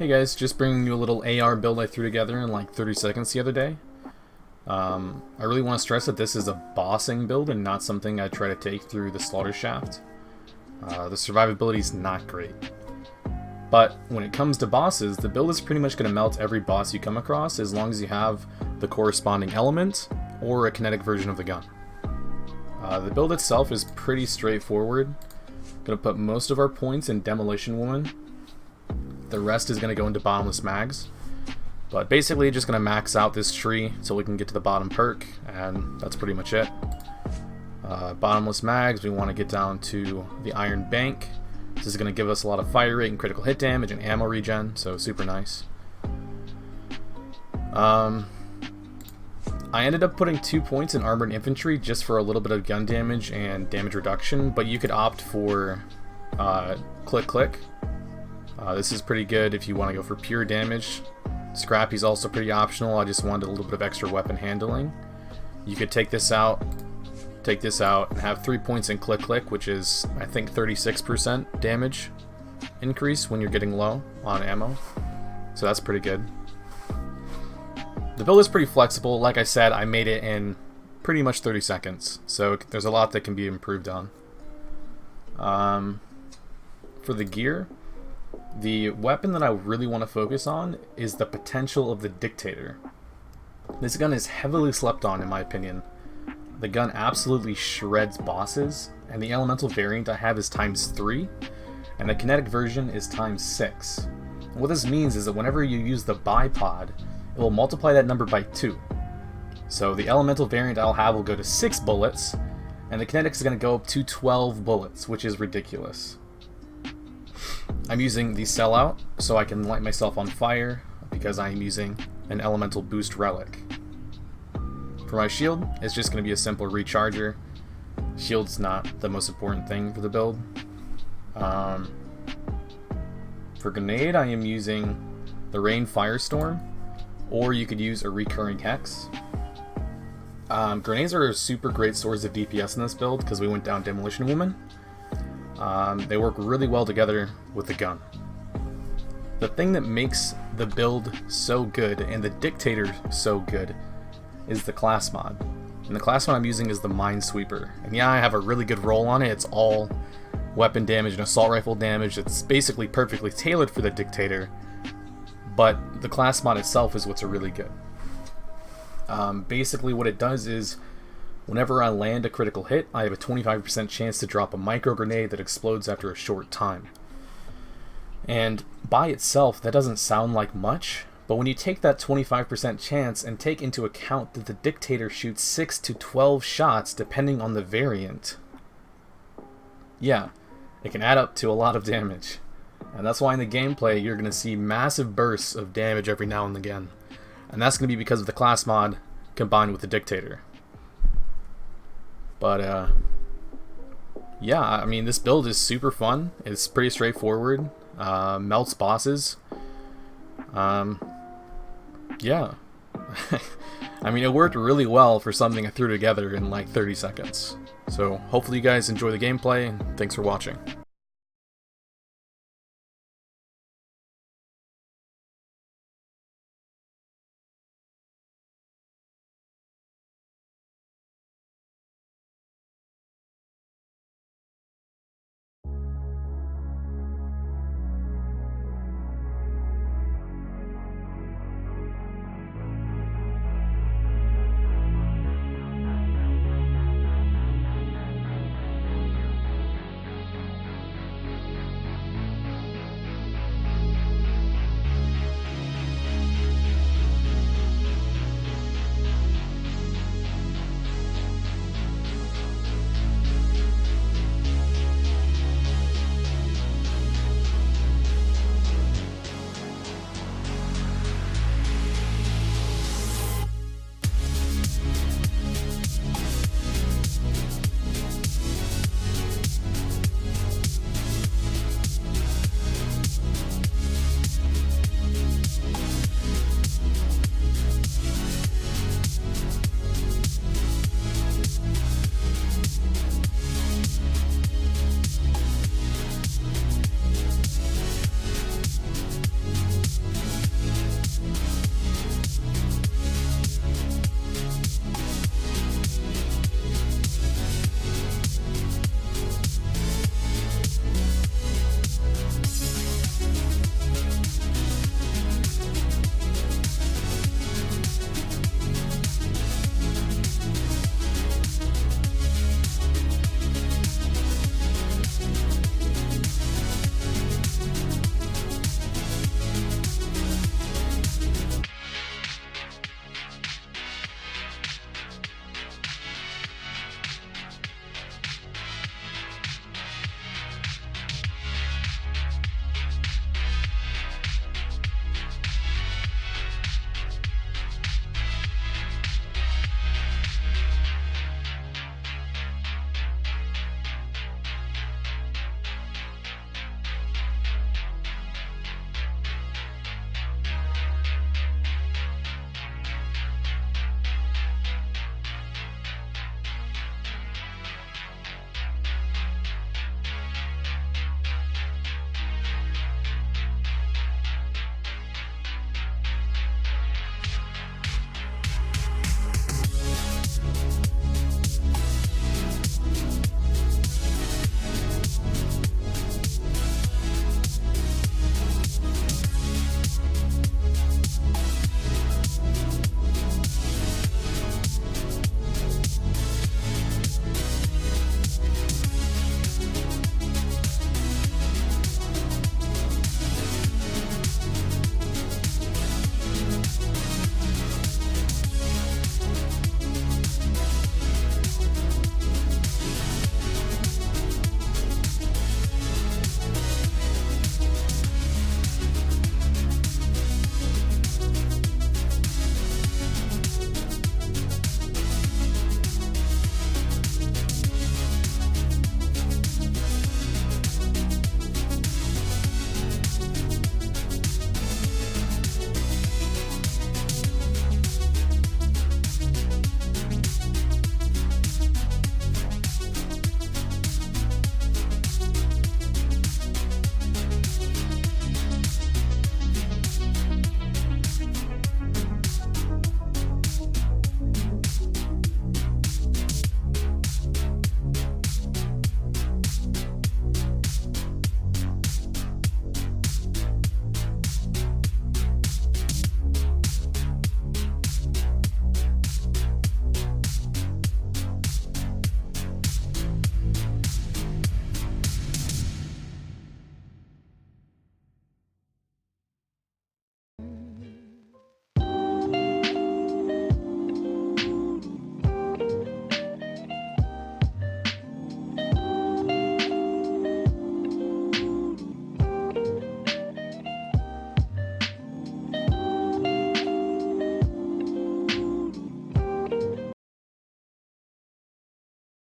Hey guys, just bringing you a little AR build I threw together in like 30 seconds the other day. I really want to stress that this is a bossing build and not something I try to take through the slaughter shaft. The survivability is not great. But when it comes to bosses, the build is pretty much going to melt every boss you come across as long as you have the corresponding element or a kinetic version of the gun. The build itself is pretty straightforward. Going to put most of our points in Demolition Woman. The rest is going to go into bottomless mags. But basically just going to max out this tree until we can get to the bottom perk, and that's pretty much it. Bottomless mags, we want to get down to the Iron Bank. This is going to give us a lot of fire rate and critical hit damage and ammo regen, so super nice. I ended up putting 2 points in armored infantry just for a little bit of gun damage and damage reduction, but you could opt for click. This is pretty good if you want to go for pure damage. Scrappy's also pretty optional. I just wanted a little bit of extra weapon handling. You could take this out, and have 3 points in click, which is, I think, 36% damage increase when you're getting low on ammo. So that's pretty good. The build is pretty flexible. Like I said, I made it in pretty much 30 seconds. So there's a lot that can be improved on. For the gear, the weapon that I really want to focus on is the potential of the Dictator. This gun is heavily slept on in my opinion. The gun absolutely shreds bosses, and the elemental variant I have is ×3, and the kinetic version is ×6. And what this means is that whenever you use the bipod, it will multiply that number by 2. So the elemental variant I'll have will go to 6 bullets, and the kinetic is going to go up to 12 bullets, which is ridiculous. I'm using the sellout so I can light myself on fire because I'm using an elemental boost relic. For my shield, it's just going to be a simple recharger. Shield's not the most important thing for the build. For grenade, I am using the Rain Firestorm, or you could use a recurring hex. Grenades are a super great source of DPS in this build because we went down Demolition Woman. They work really well together with the gun. The thing that makes the build so good and the Dictator so good is the class mod. And the class mod I'm using is the Minesweeper. And yeah, I have a really good roll on it. It's all weapon damage and assault rifle damage. It's basically perfectly tailored for the Dictator. But the class mod itself is what's really good. Basically what it does is whenever I land a critical hit, I have a 25% chance to drop a micro grenade that explodes after a short time. And by itself, that doesn't sound like much, but when you take that 25% chance and take into account that the Dictator shoots 6 to 12 shots depending on the variant, yeah, it can add up to a lot of damage. And that's why in the gameplay, you're going to see massive bursts of damage every now and again. And that's going to be because of the class mod combined with the Dictator. But, yeah, I mean, this build is super fun. It's pretty straightforward. Melts bosses. Yeah. I mean, it worked really well for something I threw together in like 30 seconds. So, hopefully you guys enjoy the gameplay, and thanks for watching.